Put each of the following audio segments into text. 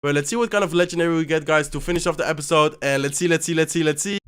But let's see what kind of legendary we get, guys, to finish off the episode. And let's see.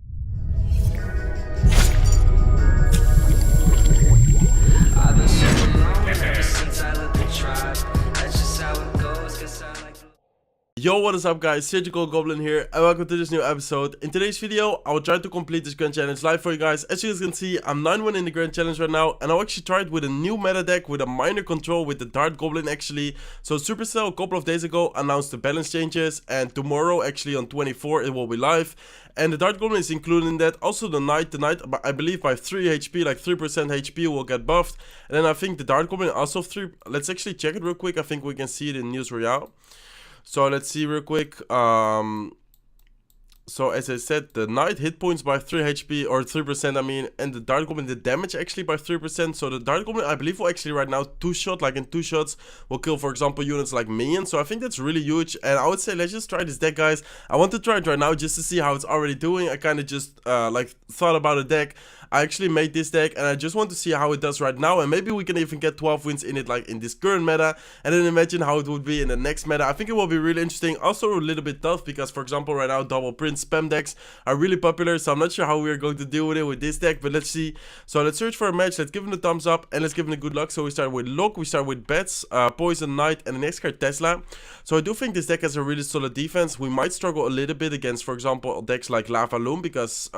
Yo, what is up, guys? SurgicalGoblin here, and welcome to this new episode. In today's video, I will try to complete this Grand Challenge live for you guys. As you guys can see, I'm 9-1 in the Grand Challenge right now, and I'll actually try it with a new meta deck with a minor control with the Dart Goblin actually. So Supercell a couple of days ago announced the balance changes, and tomorrow, actually on 24, it will be live. And the Dart Goblin is included in that. Also the Knight, I believe by 3 HP, like 3% HP will get buffed. And then I think the Dart Goblin also 3, let's actually check it real quick. I think we can see it in News Royale. So let's see real quick. So as I said, the Knight hit points by 3 HP or 3%, I mean, and the Dart Goblin the damage actually by 3%. So the Dart Goblin, I believe, will actually right now 2-shot, like in 2 shots will kill, for example, units like minions. So I think that's really huge, and I would say let's just try this deck, guys. I want to try it right now just to see how it's already doing. I kind of just like thought about a deck. I actually made this deck, and I just want to see how it does right now, and maybe we can even get 12 wins in it, like in this current meta, and then imagine how it would be in the next meta. I think it will be really interesting. Also a little bit tough because, for example, right now double print spam decks are really popular, so I'm not sure how we're going to deal with it with this deck, but let's see. So let's search for a match. Let's give him a thumbs up, and let's give him a good luck. So we start with Luck, we start with Bats, Poison, Knight, and the next card Tesla. So I do think this deck has a really solid defense. We might struggle a little bit against, for example, decks like Lava Loom because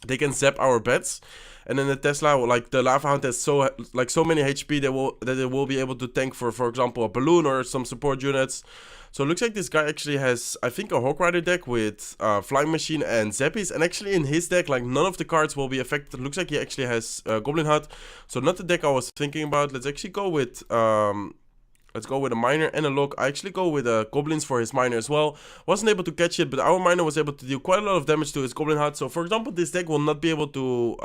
they can zap our bets, and then the Tesla, like the Lava Hound, has so many HP that it will be able to tank for example, a balloon or some support units. So it looks like this guy actually has, I think, a Hawk Rider deck with Flying Machine and Zappies, and actually in his deck, like none of the cards will be affected. It looks like he actually has Goblin Hut, so not the deck I was thinking about. Let's actually go with let's go with a miner and a lock. I actually go with goblins for his miner as well. Wasn't able to catch it, but our miner was able to deal quite a lot of damage to his goblin hut. So for example, this deck will not be able to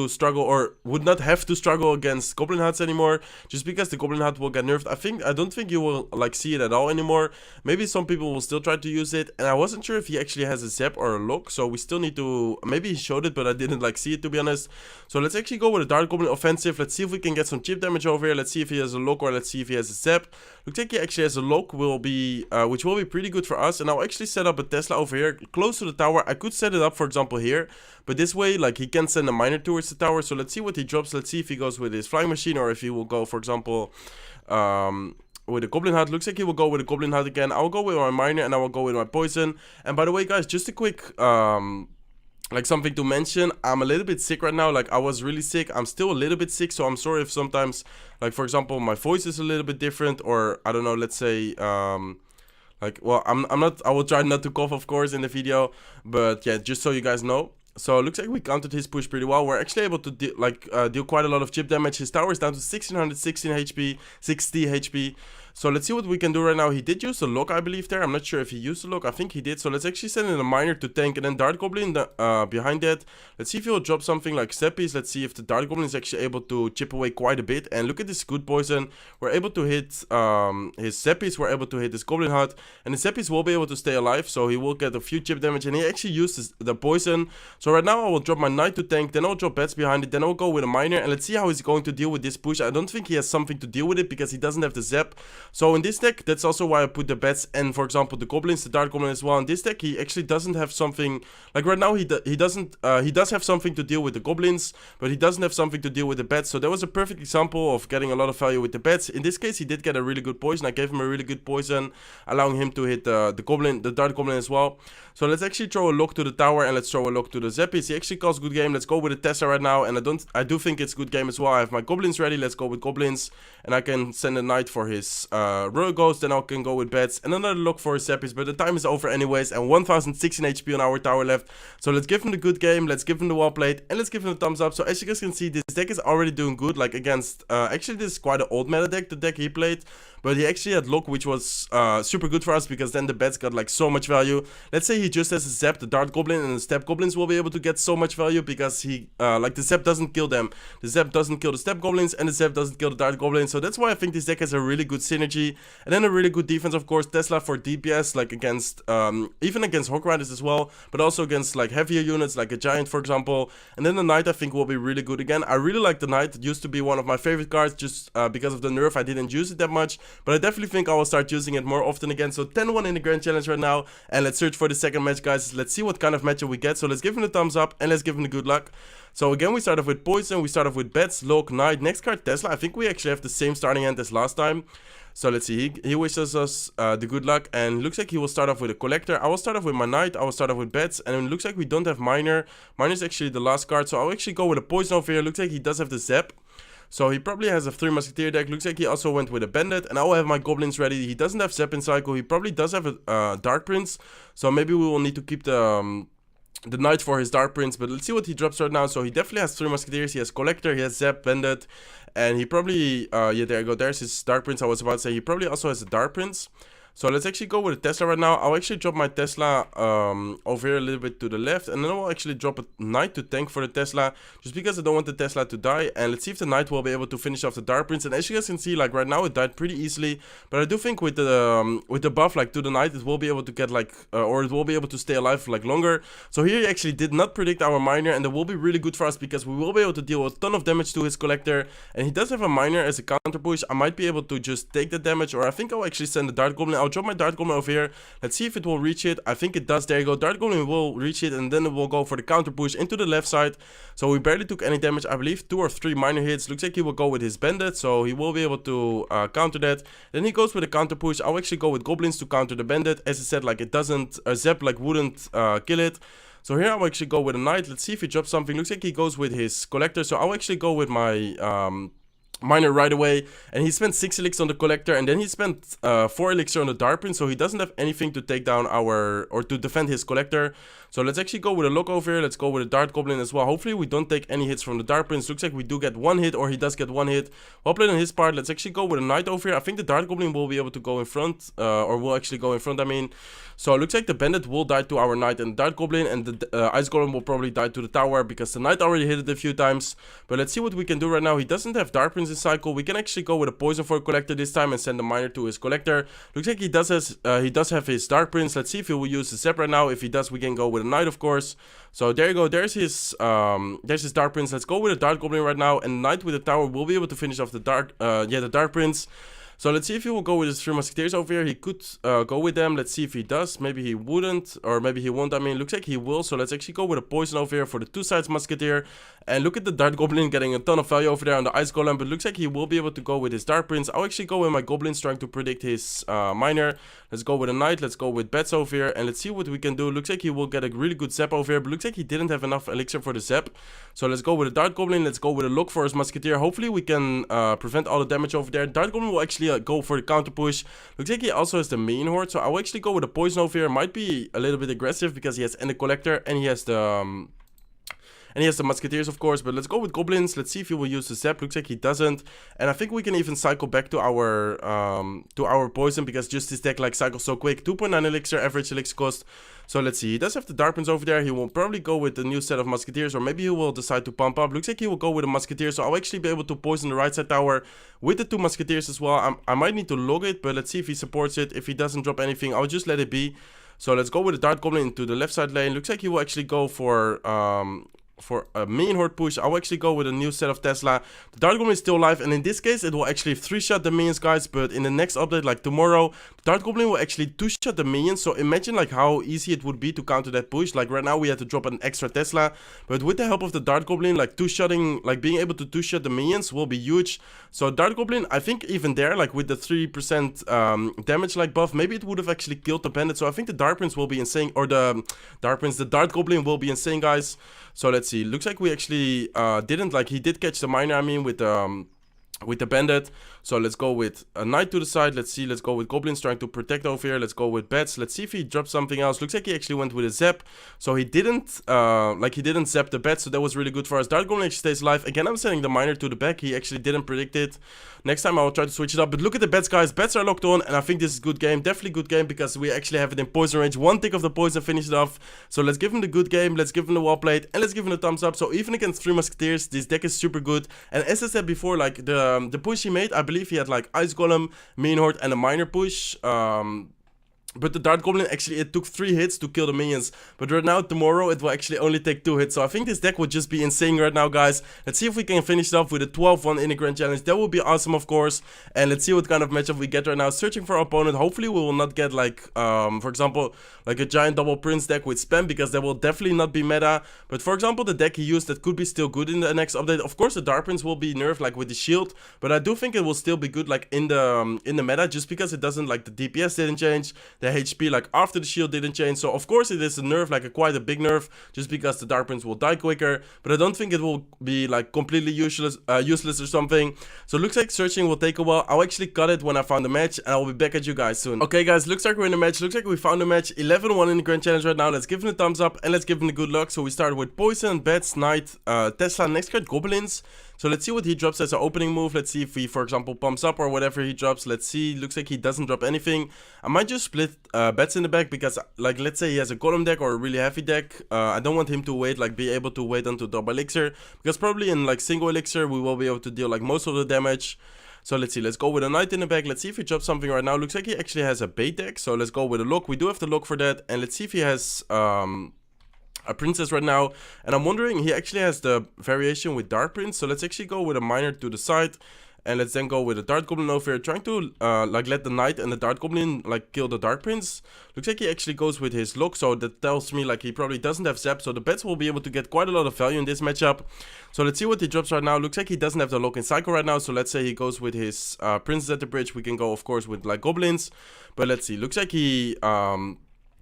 struggle, or would not have to struggle against goblin huts anymore, just because the goblin hut will get nerfed. I don't think you will like see it at all anymore. Maybe some people will still try to use it, and I wasn't sure if he actually has a zap or a lock, so we still need to, maybe he showed it, but I didn't like see it, to be honest. So let's actually go with a Dart Goblin offensive. Let's see if we can get some chip damage over here. Let's see if he has a lock, or let's see if he has a zap. Looks like he actually has a lock, which will be pretty good for us. And I'll actually set up a Tesla over here close to the tower. I could set it up, for example, here, but this way, like, he can send a miner towards the tower. So let's see what he drops. Let's see if he goes with his Flying Machine, or if he will go, for example, with a Goblin Hut. Looks like he will go with a Goblin Hut again. I will go with my miner, and I will go with my poison. And by the way, guys, just a quick like something to mention, I'm a little bit sick right now. Like, I was really sick. I'm still a little bit sick, so I'm sorry if sometimes, like, for example, my voice is a little bit different, or I don't know, let's say like, well, I'm not, I will try not to cough, of course, in the video, but yeah, just so you guys know. So it looks like we countered his push pretty well. We're actually able to deal quite a lot of chip damage. His tower is down to 1616 HP, 60 HP. So let's see what we can do right now. He did use a lock, I believe, there. I'm not sure if he used a lock. I think he did. So let's actually send in a miner to tank, and then Dart Goblin behind that. Let's see if he'll drop something like Zappies. Let's see if the Dart Goblin is actually able to chip away quite a bit. And look at this good poison. We're able to hit his Zappies. We're able to hit his Goblin Hut. And the Zappies will be able to stay alive. So he will get a few chip damage. And he actually uses the poison. So right now I will drop my Knight to tank. Then I'll drop bats behind it. Then I'll go with a miner. And let's see how he's going to deal with this push. I don't think he has something to deal with it because he doesn't have the zap. So in this deck, that's also why I put the bats and, for example, the goblins, the Dart Goblin as well. In this deck, he actually doesn't have something, like right now he does have something to deal with the goblins, but he doesn't have something to deal with the bats. So that was a perfect example of getting a lot of value with the bats. In this case, he did get a really good poison. I gave him a really good poison, allowing him to hit the Dart Goblin as well. So let's actually throw a lock to the tower, and let's throw a lock to the Zappies. He actually calls good game. Let's go with the Tesla right now, and I do think it's good game as well. I have my goblins ready. Let's go with goblins, and I can send a Knight for his Royal Ghost. Then I can go with bats and another lock for his Zappies, but the time is over anyways, and 1016 HP on our tower left. So let's give him the good game, let's give him the well played, and let's give him a thumbs up. So as you guys can see, this deck is already doing good, like against actually this is quite an old meta deck, the deck he played, but he actually had lock, which was super good for us, because then the bats got like so much value. Let's say he just has a zap, the Dart Goblin, and the Step Goblins will be able to get so much value, because he like the zap doesn't kill them, the zap doesn't kill the Step Goblins, and the zap doesn't kill the Dart Goblin. So that's why I think this deck has a really good synergy, and then a really good defense, of course. Tesla for DPS, like against even against Hawk Riders as well, but also against like heavier units like a Giant, for example. And then the Knight, I think, will be really good again. I really like the Knight. It used to be one of my favorite cards, just because of the nerf. I didn't use it that much, but I definitely think I will start using it more often again. So 10-1 in the grand challenge right now, and let's search for the second match, guys. Let's see what kind of matchup we get. So let's give him the thumbs up and let's give him the good luck. So again, we start off with Poison, we start off with Bets, Log, Knight. Next card, Tesla. I think we actually have the same starting hand as last time. So let's see, he wishes us the good luck, and looks like he will start off with a Collector. I will start off with my Knight, I will start off with Bets, and it looks like we don't have Miner. Miner is actually the last card, so I'll actually go with a Poison over here. Looks like he does have the Zap. So he probably has a 3 Musketeer deck. Looks like he also went with a Bandit, and I will have my Goblins ready. He doesn't have Zap in cycle, he probably does have a Dark Prince, so maybe we will need to keep the Knight for his Dark Prince, but let's see what he drops right now. So he definitely has 3 Musketeers, he has Collector, he has Zap, Bandit, and he probably, yeah, there you go, there's his Dark Prince. I was about to say, he probably also has a Dark Prince. So let's actually go with a Tesla right now. I'll actually drop my Tesla over here a little bit to the left, and then I'll actually drop a Knight to tank for the Tesla, just because I don't want the Tesla to die. And let's see if the Knight will be able to finish off the Dark Prince. And as you guys can see, like right now it died pretty easily, but I do think with the buff like to the Knight, it will be able to get like or it will be able to stay alive like longer. So here he actually did not predict our Miner, and that will be really good for us because we will be able to deal a ton of damage to his Collector, and he does have a Miner as a counter push. I might be able to just take the damage, or I think I'll actually send the Dart Goblin. I'll drop my Dart Goblin over here. Let's see if it will reach it. I think it does. There you go. Dart Goblin will reach it, and then it will go for the counter push into the left side. So we barely took any damage. I believe 2 or 3 minor hits. Looks like he will go with his Bandit, so he will be able to counter that. Then he goes with a counter push. I'll actually go with Goblins to counter the Bandit. As I said, like it doesn't, Zap like wouldn't kill it. So here I'll actually go with a Knight. Let's see if he drops something. Looks like he goes with his Collector, so I'll actually go with my Miner right away, and he spent 6 elixir on the Collector, and then he spent 4 elixir on the Dark Prince, so he doesn't have anything to take down our, or to defend his Collector. So let's actually go with a Lock over here. Let's go with a Dart Goblin as well. Hopefully we don't take any hits from the Dark Prince. Looks like we do get 1 hit, or he does get 1 hit. Well played on his part. Let's actually go with a Knight over here. I think the Dart Goblin will be able to go in front, or will actually go in front, I mean. So it looks like the Bandit will die to our Knight and Dart Goblin, and the Ice Golem will probably die to the tower because the Knight already hit it a few times. But let's see what we can do right now. He doesn't have Dark Prince in cycle. We can actually go with a Poison for a Collector this time and send the Miner to his Collector. Looks like he does have his Dark Prince. Let's see if he will use the Zap right now. If he does, we can go with a Knight, of course. So there you go. There's his Dark Prince. Let's go with a Dart Goblin right now, and Knight with the tower will be able to finish off the Dark Prince. So let's see if he will go with his 3 Musketeers over here. He could go with them. Let's see if he does. Maybe he wouldn't, or maybe he won't. I mean, looks like he will. So let's actually go with a Poison over here for the 2 sides Musketeer. And look at the Dart Goblin getting a ton of value over there on the Ice Golem. But looks like he will be able to go with his Dark Prince. I'll actually go with my Goblins trying to predict his Miner. Let's go with a Knight. Let's go with Bets over here. And let's see what we can do. Looks like he will get a really good Zap over here. But looks like he didn't have enough elixir for the Zap. So let's go with a Dart Goblin. Let's go with a Lock for his Musketeer. Hopefully we can prevent all the damage over there. Dart Goblin will actually go for the counter push. Looks like he also has the main horde, so I'll actually go with a Poison over here. Might be a little bit aggressive because he has the Collector, and he has the Musketeers, of course. But let's go with Goblins. Let's see if he will use the Zap. Looks like he doesn't, and I think we can even cycle back to our Poison, because just this deck like cycles so quick. 2.9 elixir average elixir cost. So let's see, he does have the Dark Prince over there. He will probably go with the new set of Musketeers, or maybe he will decide to pump up. Looks like he will go with a Musketeer, so I'll actually be able to poison the right side tower with the 2 Musketeers as well. I might need to log it, but let's see if he supports it. If he doesn't drop anything, I'll just let it be. So let's go with the Dart Goblin into the left side lane. Looks like he will actually go for a main horde push. I'll actually go with a new set of Tesla. The Dart Goblin is still alive, and in this case it will actually 3-shot the minions, guys. But in the next update, like tomorrow, the Dart Goblin will actually 2-shot the minions. So imagine like how easy it would be to counter that push. Like right now we had to drop an extra Tesla, but with the help of the Dart Goblin, like 2-shotting, like being able to 2-shot the minions will be huge. So Dart Goblin, I think even there, like with the 3% damage like buff, maybe it would have actually killed the Bandit. So I think the Dark Prince will be insane, or the Dart Goblin will be insane, guys. So let's see. Looks like we actually didn't, like, he did catch the Miner, I mean, with the Bandit. So let's go with a Knight to the side. Let's see, let's go with Goblins trying to protect over here. Let's go with Bets. Let's see if he drops something else. Looks like he actually went with a Zap. So he didn't zap the Bets, so that was really good for us. Dart Goblin actually stays alive. Again, I'm sending the Miner to the back. He actually didn't predict it. Next time I will try to switch it up. But look at the Bets, guys. Bets are locked on, and I think this is a good game. Definitely good game, because we actually have it in poison range. 1 tick of the poison, finish it off. So let's give him the good game. Let's give him the wall plate, and let's give him a thumbs up. So even against 3 Musketeers, this deck is super good. And as I said before, like the push he made, I believe he had like Ice Golem, Main Horde, and a Miner push. But the Dart Goblin, actually, it took 3 hits to kill the minions. But right now, tomorrow, it will actually only take 2 hits. So I think this deck would just be insane right now, guys. Let's see if we can finish it off with a 12-1 in the Grand Challenge. That would be awesome, of course. And let's see what kind of matchup we get right now. Searching for our opponent. Hopefully, we will not get, like, for example, like a giant double prince deck with spam, because that will definitely not be meta. But for example, the deck he used that could be still good in the next update. Of course, the Dart Prince will be nerfed, like, with the shield. But I do think it will still be good, like, in the meta, just because it doesn't, like, the DPS didn't change. The HP, like, after the shield didn't change. So of course it is a nerf, like quite a big nerf, just because the Dark Prince will die quicker. But I don't think it will be like completely useless or something. So it looks like searching will take a while. I'll actually cut it when I found the match, and I'll be back at you guys soon. Okay guys, looks like we're in the match. Looks like we found the match. 11-1 in the Grand Challenge right now. Let's give him a thumbs up and let's give him the good luck. So we start with Poison, Bats, Knight, Tesla, next card Goblins. So let's see what he drops as an opening move. Let's see if he, for example, pumps up or whatever he drops. Let's see. Looks like he doesn't drop anything. I might just split bets in the back, because, like, let's say he has a Golem deck or a really heavy deck. I don't want him to wait, like, be able to wait until double elixir, because probably in, like, single elixir, we will be able to deal, like, most of the damage. So let's see, let's go with a Knight in the back. Let's see if he drops something right now. Looks like he actually has a bait deck. So let's go with a look. We do have the look for that. And let's see if he has a princess right now, and I'm wondering, he actually has the variation with Dart Prince. So let's actually go with a miner to the side, and let's then go with a Dart Goblin over here, trying to like let the Knight and the Dart Goblin like kill the Dart Prince. Looks like he actually goes with his look, so that tells me like he probably doesn't have Zap, so the bets will be able to get quite a lot of value in this matchup. So let's see what he drops right now. Looks like he doesn't have the lock in cycle right now, so let's say he goes with his princess at the bridge. We can go, of course, with like goblins, but let's see. Looks like he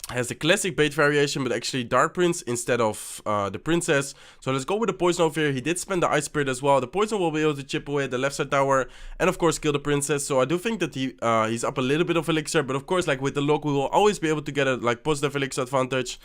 has the classic bait variation, but actually Dart Prince instead of the princess. So let's go with the poison over here. He did spend the ice spirit as well. The poison will be able to chip away at the left side tower and of course kill the princess. So I do think that he's up a little bit of elixir, but of course, like with the lock, we will always be able to get a like positive elixir advantage.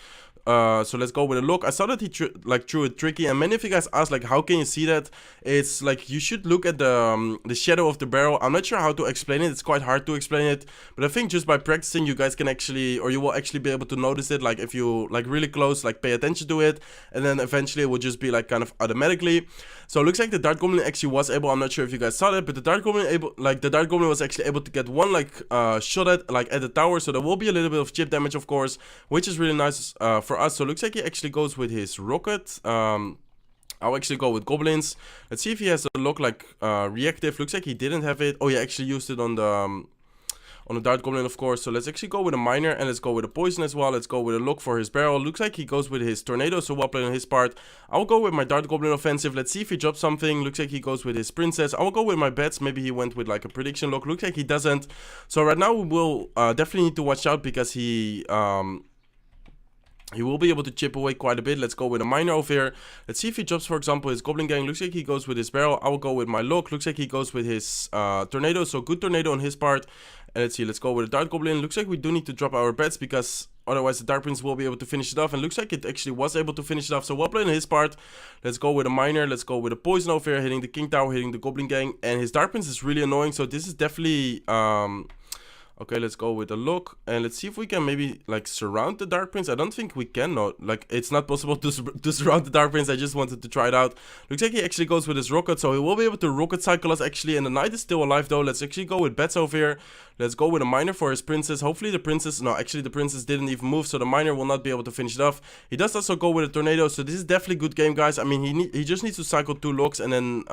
So let's go with a look. I saw that he threw it tricky, and many of you guys asked like, how can you see that? It's like you should look at the shadow of the barrel. I'm not sure how to explain it. It's quite hard to explain it, but I think just by practicing, you guys can actually, or you will actually be able to notice it. Like if you like really close, like pay attention to it, and then eventually it will just be like kind of automatically. So it looks like the Dart Goblin actually was able, I'm not sure if you guys saw that, but the Dart Goblin was actually able to get one like shot at the tower. So there will be a little bit of chip damage, of course, which is really nice for us. So it looks like he actually goes with his rocket. I'll actually go with goblins. Let's see if he has a look like reactive. Looks like he didn't have it. Oh, he actually used it on the Dart Goblin, of course. So let's actually go with a miner, and let's go with a poison as well. Let's go with a look for his barrel. Looks like he goes with his tornado, so well played on his part. I'll go with my Dart Goblin offensive. Let's see if he drops something. Looks like he goes with his princess. I will go with my bets. Maybe he went with like a prediction look. Looks like he doesn't. So right now we will definitely need to watch out, because he will be able to chip away quite a bit. Let's go with a miner over here. Let's see if he drops, for example, his Goblin Gang. Looks like he goes with his barrel. I will go with my look. Looks like he goes with his tornado. So good tornado on his part. And let's see, let's go with a Dart Goblin. Looks like we do need to drop our bets, because otherwise the Dart Prince will be able to finish it off. And looks like it actually was able to finish it off. So well played on his part. Let's go with a miner. Let's go with a poison over here, hitting the King Tower, hitting the Goblin Gang. And his Dart Prince is really annoying. So this is definitely okay, let's go with a look, and let's see if we can maybe like surround the Dark Prince. I don't think we can. No, like it's not possible to surround the Dark Prince. I just wanted to try it out. Looks like he actually goes with his rocket, so he will be able to rocket cycle us actually. And the Knight is still alive though. Let's actually go with bets over here. Let's go with a miner for his princess. Hopefully the princess, no, actually the princess didn't even move, so the miner will not be able to finish it off. He does also go with a tornado, so this is definitely a good game, guys. I mean, he just needs to cycle 2 locks and then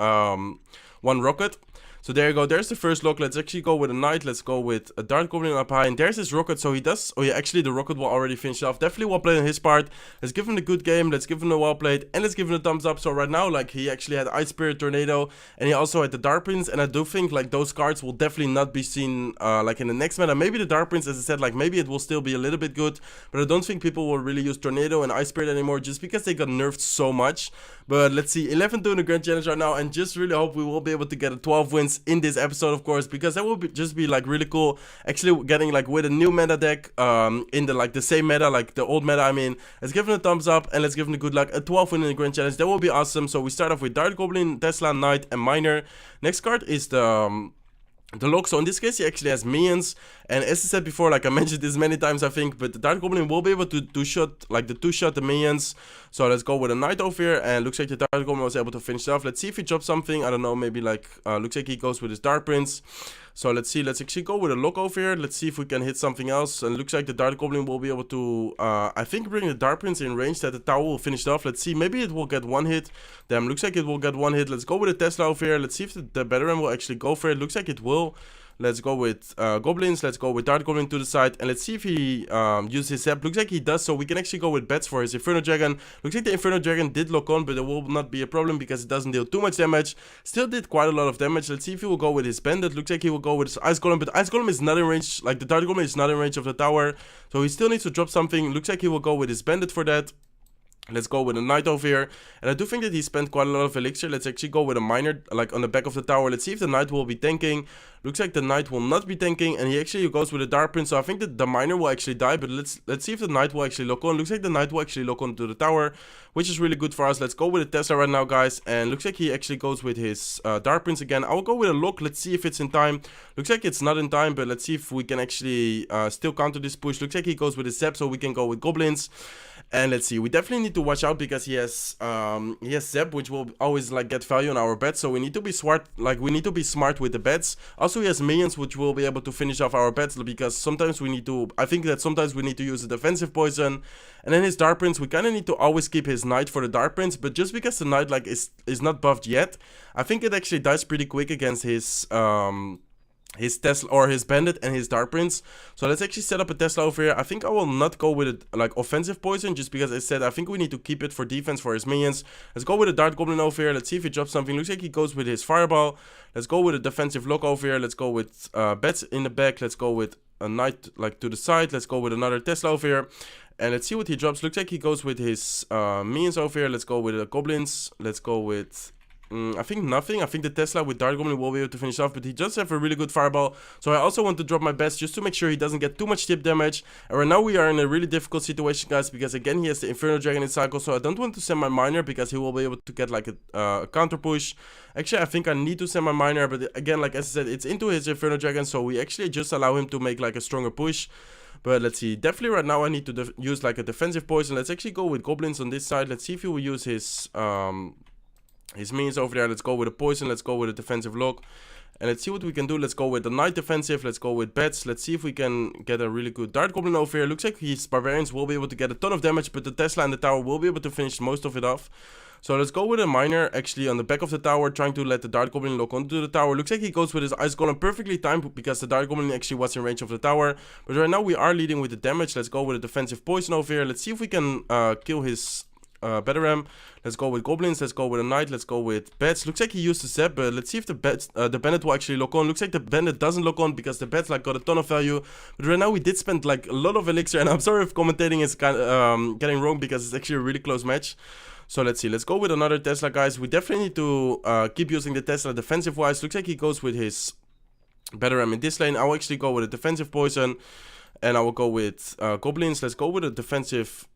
1 rocket. So there you go, there's the first lock. Let's actually go with a Knight. Let's go with a Dart Goblin up high. And there's his rocket. So he does, oh yeah, actually the rocket will already finish it off. Definitely well played on his part. Let's give him the good game. Let's give him the well played. And let's give him a thumbs up. So right now, like he actually had Ice Spirit, Tornado. And he also had the Dart Prince. And I do think like those cards will definitely not be seen like in the next meta. Maybe the Dart Prince, as I said, like maybe it will still be a little bit good. But I don't think people will really use Tornado and Ice Spirit anymore, just because they got nerfed so much. But let's see, 11-2 in the Grand Challenge right now. And just really hope we will be able to get a 12 wins in this episode, of course, because that will just be like really cool. Actually getting like with a new meta deck in the like the same meta, like the old meta, I mean. Let's give him a thumbs up and let's give him a good luck. A 12 win in the Grand Challenge, that will be awesome. So we start off with Dart Goblin, Tesla, Knight, and Miner. Next card is the lock. So in this case he actually has minions, and as I said before, like I mentioned this many times I think, but the Dart Goblin will be able to two-shot the minions. So let's go with a Knight over here, and looks like the Dart Goblin was able to finish it off. Let's see if he drops something, I don't know, maybe like looks like he goes with his Dart Prince. So let's see, let's actually go with a lock over here. Let's see if we can hit something else. And it looks like the Dart Goblin will be able to, I think, bring the Dart Prince in range that the tower will finish it off. Let's see, maybe it will get one hit. Damn, looks like it will get one hit. Let's go with a Tesla over here. Let's see if the Veteran will actually go for it. Looks like it will. Let's go with Goblins. Let's go with Dart Goblin to the side. And let's see if he uses his Zap. Looks like he does, so we can actually go with Bats for his Inferno Dragon. Looks like the Inferno Dragon did lock on, but it will not be a problem because it doesn't deal too much damage. Still did quite a lot of damage. Let's see if he will go with his Bandit. Looks like he will go with his Ice Golem, but Ice Golem is not in range. Like, the Dart Goblin is not in range of the tower, so he still needs to drop something. Looks like he will go with his Bandit for that. Let's go with a Knight over here. And I do think that he spent quite a lot of elixir. Let's actually go with a Miner, like on the back of the tower. Let's see if the Knight will be tanking. Looks like the Knight will not be tanking. And he actually goes with a Dart Prince. So I think that the Miner will actually die. But let's see if the Knight will actually lock on. Looks like the Knight will actually lock on to the tower, which is really good for us. Let's go with a Tesla right now, guys. And looks like he actually goes with his Dart Prince again. I will go with a lock. Let's see if it's in time. Looks like it's not in time, but let's see if we can actually still counter this push. Looks like he goes with his Zap, so we can go with Goblins. And let's see, we definitely need to watch out because he has Zap, which will always like get value on our bets. So we need to be smart, with the bets. Also, he has minions, which will be able to finish off our bets because sometimes we need to, I think that sometimes we need to use a defensive poison. And then his Dart Prince, we kind of need to always keep his Knight for the Dart Prince, but just because the Knight like is not buffed yet, I think it actually dies pretty quick against his Tesla or his Bandit and his Dart Prince. So let's actually set up a Tesla over here. I think I will not go with it like offensive poison just because I said I think we need to keep it for defense for his minions. Let's go with a Dart Goblin over here. Let's see if he drops something. Looks like he goes with his Fireball. Let's go with a defensive lock over here. Let's go with Bats in the back. Let's go with a Knight like to the side. Let's go with another Tesla over here. And let's see what he drops. Looks like he goes with his minions over here. Let's go with the Goblins. Let's go with I think nothing. I think the Tesla with Dart Goblin will be able to finish off, but he does have a really good Fireball. So I also want to drop my best just to make sure he doesn't get too much tip damage. And right now we are in a really difficult situation, guys, because again he has the Inferno Dragon in cycle. So I don't want to send my Miner because he will be able to get like a counter push. Actually, I think I need to send my Miner, but again, like as I said, it's into his Inferno Dragon, so we actually just allow him to make like a stronger push. But let's see, definitely right now I need to use like a defensive poison. Let's actually go with Goblins on this side. Let's see if he will use his minions over there. Let's go with a poison. Let's go with a defensive lock. And let's see what we can do. Let's go with the Knight defensive. Let's go with Bats. Let's see if we can get a really good Dart Goblin over here. Looks like his Barbarians will be able to get a ton of damage, but the Tesla and the tower will be able to finish most of it off. So let's go with a Miner actually on the back of the tower, trying to let the Dart Goblin lock onto the tower. Looks like he goes with his Ice Golem, perfectly timed because the Dart Goblin actually was in range of the tower. But right now we are leading with the damage. Let's go with a defensive poison over here. Let's see if we can kill his Veteran. Let's go with Goblins. Let's go with a Knight. Let's go with Bats. Looks like he used the Zap, but let's see if the Bandit will actually lock on. Looks like the Bandit doesn't lock on because the Bats like got a ton of value. But right now we did spend like a lot of elixir, and I'm sorry if commentating is kind of getting wrong because it's actually a really close match. So let's see. Let's go with another Tesla, guys. We definitely need to keep using the Tesla defensive wise. Looks like he goes with his Veteran in this lane. I'll actually go with a defensive poison, and I will go with Goblins. Let's go with a defensive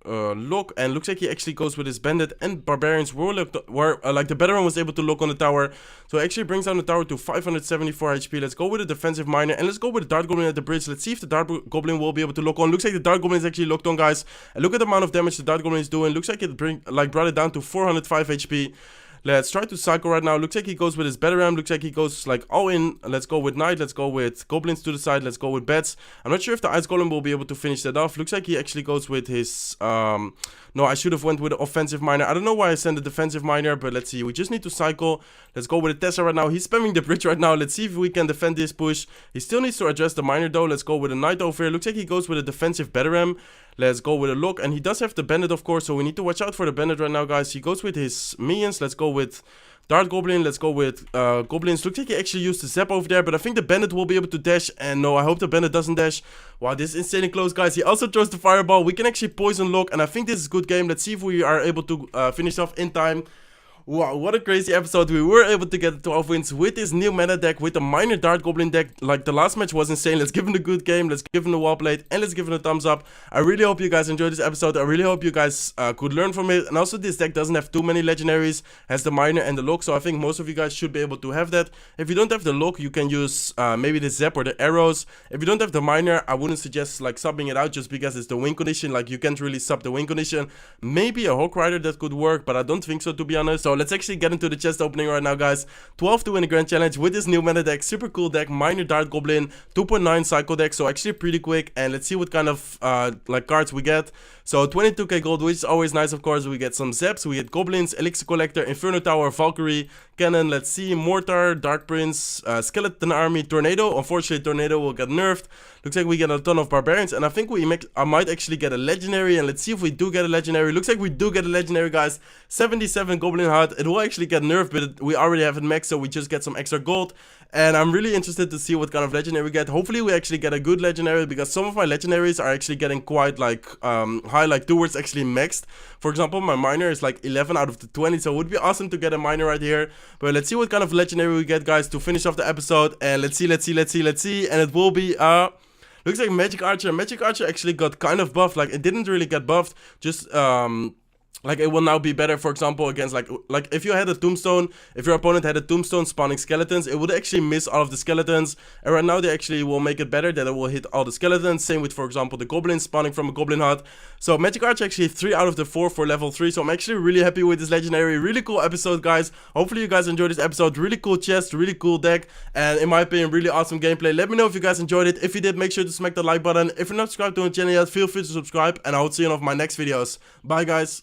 lock, and looks like he actually goes with his Bandit and Barbarians were like the Veteran was able to lock on the tower, so it actually brings down the tower to 574 HP. Let's go with a defensive Miner, and let's go with the Dart Goblin at the bridge. Let's see if the Dart Goblin will be able to lock on. Looks like the Dart Goblin is actually locked on, guys, and look at the amount of damage the Dart Goblin is doing. Looks like it brought it down to 405 HP. Let's try to cycle right now. Looks like he goes with his Veteran. Looks like he goes like all in. Let's go with Knight. Let's go with Goblins to the side. Let's go with Bats. I'm not sure if the Ice Golem will be able to finish that off. Looks like he actually goes with his no, I should have went with the offensive Miner. I don't know why I sent the defensive Miner, but let's see. We just need to cycle. Let's go with the Tesla right now. He's spamming the bridge right now. Let's see if we can defend this push. He still needs to address the Miner though. Let's go with a Knight over here. Looks like he goes with a defensive Veteran. Let's go with a lock, and he does have the Bandit, of course, so we need to watch out for the Bandit right now, guys. He goes with his minions. Let's go with Dart Goblin. Let's go with Goblins. Looks like he actually used the Zap over there, but I think the Bandit will be able to dash, and no, I hope the Bandit doesn't dash. Wow, this is insanely close, guys. He also throws the Fireball. We can actually poison lock, and I think this is a good game. Let's see if we are able to finish off in time. Wow, what a crazy episode. We were able to get 12 wins with this new meta deck, with a Miner Dart Goblin deck. Like, the last match was insane. Let's give him a good game. Let's give him the wall plate, and let's give him a thumbs up. I really hope you guys enjoyed this episode. I really hope you guys could learn from it. And also, this deck doesn't have too many legendaries. Has the Miner and the lock, so I think most of you guys should be able to have that. If you don't have the lock, you can use maybe the Zap or the arrows. If you don't have the Miner, I wouldn't suggest like subbing it out just because it's the win condition. Like, you can't really sub the win condition. Maybe a Hawk Rider that could work, but I don't think so, to be honest. So let's actually get into the chest opening right now, guys. 12 to win the grand challenge with this new meta deck. Super cool deck, minor dart goblin, 2.9 cycle deck, so actually pretty quick. And let's see what kind of like cards we get. So 22k gold, which is always nice, of course. We get some Zeps, we get Goblins, Elixir Collector, Inferno Tower, Valkyrie, Cannon, let's see, Mortar, Dark Prince, Skeleton Army, Tornado. Unfortunately, Tornado will get nerfed. Looks like we get a ton of Barbarians, and I think I might actually get a Legendary, and let's see if we do get a Legendary. Looks like we do get a Legendary, guys. 77 Goblin Heart. It will actually get nerfed, but we already have it maxed, so we just get some extra gold. And I'm really interested to see what kind of Legendary we get. Hopefully we actually get a good Legendary, because some of my Legendaries are actually getting quite like high, like towards actually maxed. For example, my Miner is like 11 out of the 20, so it would be awesome to get a Miner right here. But let's see what kind of Legendary we get, guys, to finish off the episode. And let's see. And it will be looks like Magic Archer. Magic Archer actually got kind of buffed. Like, it didn't really get buffed, just like, it will now be better, for example, against like if you had a Tombstone, if your opponent had a Tombstone spawning skeletons, it would actually miss all of the skeletons. And right now they actually will make it better, that it will hit all the skeletons. Same with, for example, the Goblins spawning from a Goblin Hut. So Magic Archer actually 3 out of the 4 for level 3. So I'm actually really happy with this Legendary. Really cool episode, guys. Hopefully you guys enjoyed this episode. Really cool chest, really cool deck, and in my opinion, really awesome gameplay. Let me know if you guys enjoyed it. If you did, make sure to smack the like button. If you're not subscribed to the channel yet, feel free to subscribe, and I will see you in my next videos. Bye, guys.